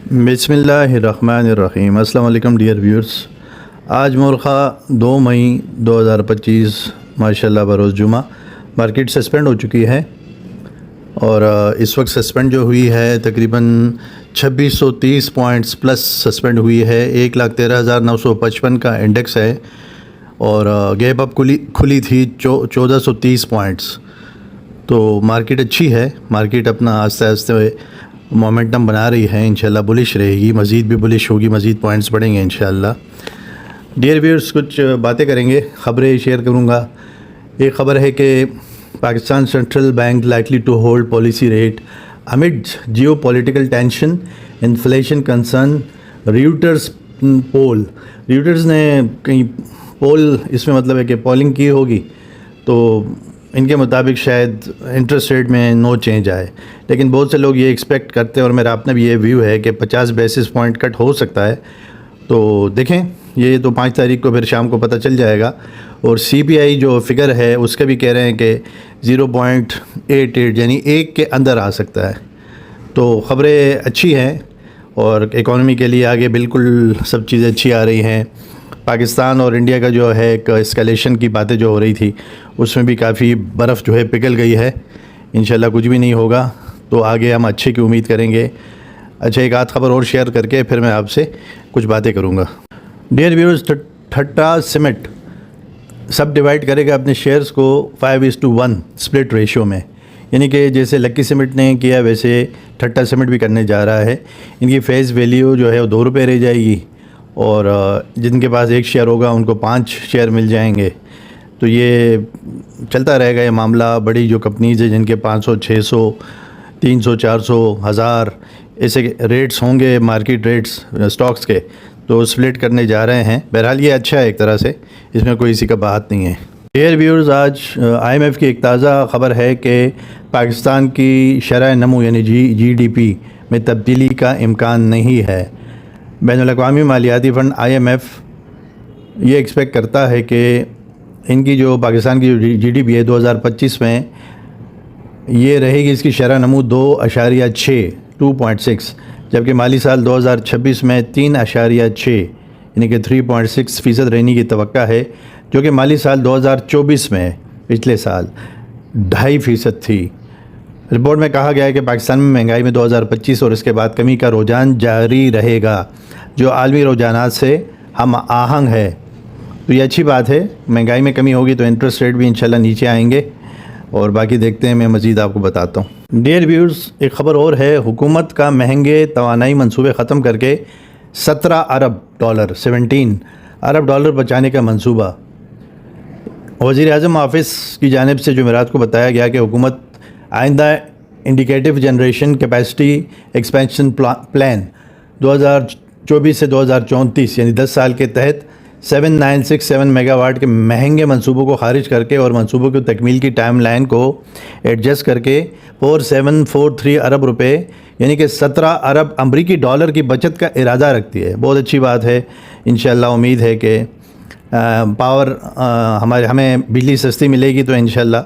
बिस्मिल्लाहिर्रहमानिर्रहीम। अस्सलाम वालेकुम डियर व्यूअर्स। आज मुर्खा 2 मई 2025 माशाल्लाह बरोज़ जुमा मार्केट सस्पेंड हो चुकी है और इस वक्त सस्पेंड जो हुई है तकरीबन 2630 पॉइंट्स प्लस सस्पेंड हुई है। 1,13,955 का इंडेक्स है और गैप अप खुली थी 1430 पॉइंट्स। तो मार्केट अच्छी है, मार्केट अपना आस्ते आस्ते मोमेंटम बना रही है। इंशाल्लाह बुलिश रहेगी, मज़ीद भी बुलिश होगी, मज़ीद पॉइंट्स बढ़ेंगे इंशाल्लाह। डियर व्यूअर्स, कुछ बातें करेंगे, ख़बरें शेयर करूँगा। एक ख़बर है कि Pakistan central bank likely to hold policy rate amid geopolitical tension inflation concern. Reuters poll, Reuters ने कहीं पोल, इसमें मतलब है कि पोलिंग की होगी, तो इनके मुताबिक शायद इंटरेस्ट रेट में नो चेंज आए, लेकिन बहुत से लोग ये एक्सपेक्ट करते हैं और मेरा अपना भी ये व्यू है कि 50 बेसिस पॉइंट कट हो सकता है। तो देखें, ये तो 5 तारीख को फिर शाम को पता चल जाएगा। और CPI जो फिगर है उसका भी कह रहे हैं कि 0.88 यानी 1 के अंदर आ सकता है। तो ख़बरें अच्छी हैं और इकॉनमी के लिए आगे बिल्कुल सब चीज़ें अच्छी आ रही हैं। पाकिस्तान और इंडिया का जो है एक एस्केलेशन की बातें जो हो रही थी उसमें भी काफ़ी बर्फ़ जो है पिघल गई है। इंशाल्लाह कुछ भी नहीं होगा, तो आगे हम अच्छे की उम्मीद करेंगे। अच्छा, एक आध खबर और शेयर करके फिर मैं आपसे कुछ बातें करूँगा। डियर व्यूअर्स, ठट्टा सीमेंट सब डिवाइड करेगा अपने शेयर्स को 5:1 स्प्लिट रेशियो में, यानी कि जैसे लक्की सीमेंट ने किया वैसे ठट्टा सीमेंट भी करने जा रहा है। इनकी फेस वैल्यू जो है वो 2 रुपये रह जाएगी और जिनके पास 1 शेयर होगा उनको 5 शेयर मिल जाएंगे। तो ये चलता रहेगा ये मामला। बड़ी जो कंपनीज़ है जिनके 500, 600, 300, 400, 1000 ऐसे रेट्स होंगे, मार्केट रेट्स स्टॉक्स के, तो स्प्लिट करने जा रहे हैं। बहरहाल ये अच्छा है एक तरह से, इसमें कोई किसी का बात नहीं है। डियर व्यूअर्स, आज IMF की एक ताज़ा ख़बर है कि पाकिस्तान की शरह नमू यानी GDP में तब्दीली का इम्कान नहीं है। बैनुल-अक़वामी मालियाती फ़ंड IMF ये एक्सपेक्ट करता है कि इनकी जो पाकिस्तान की जो GDP है 2025 में ये रहेगी, इसकी शरह नमू 2.6 जबकि माली साल 2026 में 3.6 यानी कि 3.6% रहने की तवक्का है, जो कि माली साल 2024 में पिछले साल 2.5% थी। रिपोर्ट में कहा गया है कि पाकिस्तान में महंगाई में 2025 और इसके बाद कमी का रुझान जारी रहेगा, जो आलमी रुझानात से हम आहंग है। तो ये अच्छी बात है। महंगाई में कमी होगी तो इंटरेस्ट रेट भी इंशाल्लाह नीचे आएंगे और बाकी देखते हैं, मैं मज़ीद आपको बताता हूँ। डियर व्यूअर्स, एक ख़बर और है। हुकूमत का महंगे तवानाई मंसूबे ख़त्म करके 17 अरब डॉलर बचाने का मंसूबा। वज़ीर-ए-आज़म ऑफिस की जानिब से जुमेरात को बताया गया कि हुकूमत आइंदा indicative generation capacity expansion plan 2024 से 2034 यानी 10 साल के तहत 7967 मेगावाट के महंगे मंसूबों को खारिज करके और मंसूबों की तकमील की टाइम लाइन को एडजस्ट करके 4743 अरब रुपए यानी कि 17 अरब अमरीकी डॉलर की बचत का इरादा रखती है। बहुत अच्छी बात है। इंशाल्लाह उम्मीद है कि हमें बिजली सस्ती मिलेगी तो इंशाल्लाह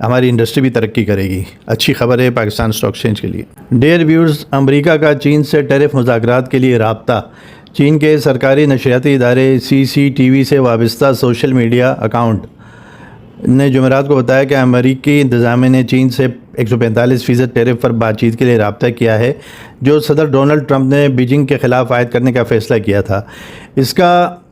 हमारी इंडस्ट्री भी तरक्की करेगी। अच्छी खबर है पाकिस्तान स्टॉक एक्सचेंज के लिए। डियर व्यूअर्स, अमेरिका का चीन से टैरिफ मुज़ाकरात के लिए राब्ता। चीन के सरकारी नशरियाती इदारे CCTV से वाबस्ता सोशल मीडिया अकाउंट ने जुमेरात को बताया कि अमेरिकी इंतज़ामिया ने चीन से 145% टैरिफ पर बातचीत के लिए राब्ता किया है, जो सदर डोनाल्ड ट्रंप ने बीजिंग के ख़िलाफ़ आयद करने का फ़ैसला किया था। इसका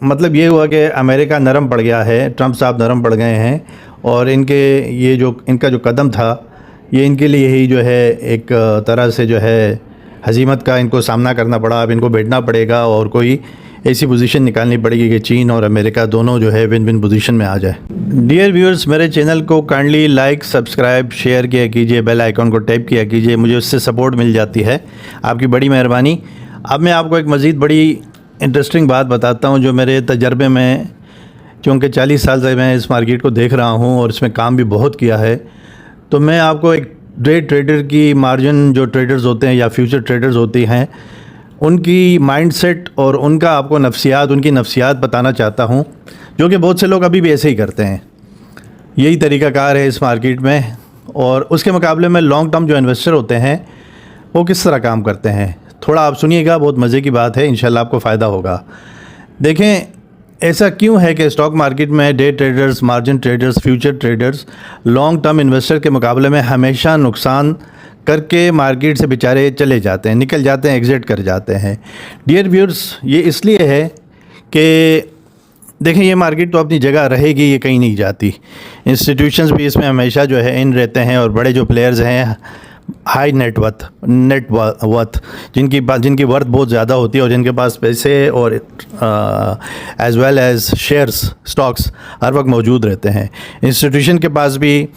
मतलब ये हुआ कि अमेरिका नरम पड़ गया है, ट्रंप साहब नरम पड़ गए हैं और इनका जो कदम था ये इनके लिए ही जो है एक तरह से जो है हज़ीमत का इनको सामना करना पड़ा। अब इनको बैठना पड़ेगा और कोई ऐसी पोजीशन निकालनी पड़ेगी कि चीन और अमेरिका दोनों जो है विन विन पोजीशन में आ जाए। डियर व्यूअर्स, मेरे चैनल को काइंडली लाइक, सब्सक्राइब, शेयर किया कीजिए, बेल आइकॉन को टैप किया कीजिए, मुझे उससे सपोर्ट मिल जाती है, आपकी बड़ी मेहरबानी। अब मैं आपको एक मज़ीद बड़ी इंटरेस्टिंग बात बताता हूँ जो मेरे तजर्बे में, क्योंकि 40 साल से मैं इस मार्केट को देख रहा हूँ और इसमें काम भी बहुत किया है, तो मैं आपको एक डे ट्रेडर की मार्जिन जो ट्रेडर्स होते हैं या फ्यूचर ट्रेडर्स होती हैं उनकी माइंडसेट और उनका आपको उनकी नफ्सियात बताना चाहता हूँ, जो कि बहुत से लोग अभी भी ऐसे ही करते हैं। यही तरीक़ाकार है इस मार्केट में। और उसके मुकाबले में लॉन्ग टर्म जो इन्वेस्टर होते हैं वो किस तरह काम करते हैं, थोड़ा आप सुनिएगा, बहुत मज़े की बात है, इंशाल्लाह आपको फ़ायदा होगा। देखें, ऐसा क्यों है कि स्टॉक मार्केट में day traders, margin traders, future traders long term investor के मुकाबले में हमेशा नुकसान करके मार्केट से बेचारे चले जाते हैं, निकल जाते हैं, एग्ज़िट कर जाते हैं? डियर व्यूअर्स, ये इसलिए है कि देखें, ये मार्केट तो अपनी जगह रहेगी, ये कहीं नहीं जाती। इंस्टीट्यूशंस भी इसमें हमेशा जो है इन रहते हैं, और बड़े जो प्लेयर्स हैं हाई नेटवर्थ जिनकी वर्थ बहुत ज़्यादा होती है और जिनके पास पैसे और as well as shares, stocks हर वक्त मौजूद रहते हैं। इंस्टीट्यूशन के पास भी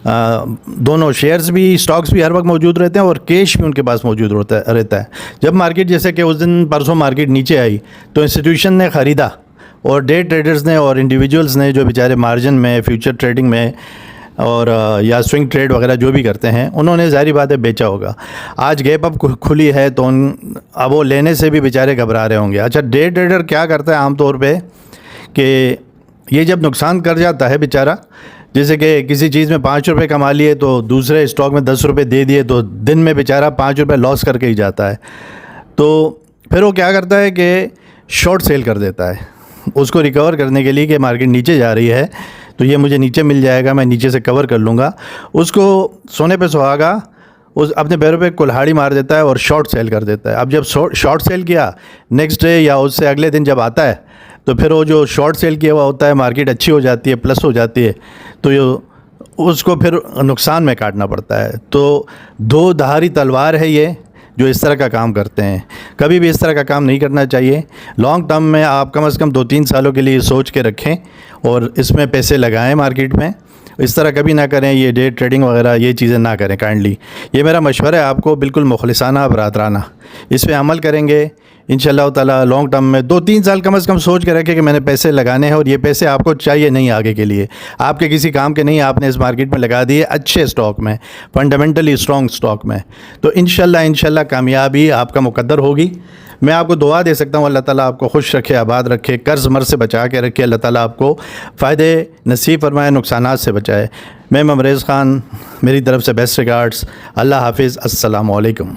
दोनों शेयर्स भी, स्टॉक्स भी हर वक्त मौजूद रहते हैं और कैश भी उनके पास मौजूद रहता है। जब मार्केट, जैसे कि उस दिन परसों मार्केट नीचे आई तो इंस्टीट्यूशन ने ख़रीदा और डे ट्रेडर्स ने और इंडिविजुअल्स ने जो बेचारे मार्जिन में, फ्यूचर ट्रेडिंग में और या स्विंग ट्रेड वगैरह जो भी करते हैं, उन्होंने ज़ाहिर बात है बेचा होगा। आज गैप अप खुली है तो अब वो लेने से भी बेचारे घबरा रहे होंगे। अच्छा, डे ट्रेडर क्या करता है आमतौर पे कि ये जब नुकसान कर जाता है बेचारा, जैसे कि किसी चीज़ में 5 रुपये कमा लिए तो दूसरे स्टॉक में 10 रुपये दे दिए, तो दिन में बेचारा 5 रुपये लॉस करके ही जाता है। तो फिर वो क्या करता है कि शॉर्ट सेल कर देता है उसको रिकवर करने के लिए कि मार्केट नीचे जा रही है तो ये मुझे नीचे मिल जाएगा, मैं नीचे से कवर कर लूँगा। उसको सोने पे सुहागा, उस अपने पैरों पे कुल्हाड़ी मार देता है और शॉर्ट सेल कर देता है। अब जब शॉर्ट सेल किया, नेक्स्ट डे या उससे अगले दिन जब आता है तो फिर वो जो शॉर्ट सेल किया हुआ होता है, मार्केट अच्छी हो जाती है, प्लस हो जाती है, तो उसको फिर नुकसान में काटना पड़ता है। तो दो धारी तलवार है ये जो इस तरह का काम करते हैं। कभी भी इस तरह का काम नहीं करना चाहिए। लॉन्ग टर्म में आप कम से कम 2-3 सालों के लिए सोच के रखें और इसमें पैसे लगाएं मार्केट में। इस तरह कभी ना करें, ये डे ट्रेडिंग वगैरह ये चीज़ें ना करें काइंडली। ये मेरा मशवरा है आपको, बिल्कुल मुखलिसाना, बरादराना। इस पर अमल करेंगे इंशाअल्लाह ताला। लॉन्ग टर्म में 2-3 साल कम से कम सोच के रखें कि मैंने पैसे लगाने हैं और ये पैसे आपको चाहिए नहीं आगे के लिए, आपके किसी काम के नहीं, आपने इस मार्केट में लगा दिए अच्छे स्टॉक में, फंडामेंटली स्ट्रॉन्ग स्टॉक में। तो इंशाअल्लाह कामयाबी आपका मुकद्दर होगी। मैं आपको दुआ दे सकता हूँ, अल्लाह ताला आपको खुश रखे, आबाद रखे, कर्ज़ मर्ज़ से बचा के रखे, अल्लाह ताला आपको फ़ायदे नसीब फरमाए, नुकसानात से बचाए। मैं ममरेज़ ख़ान, मेरी तरफ़ से बेस्ट रिगार्ड्स। अल्लाह हाफिज़, अस्सलामु अलैकुम।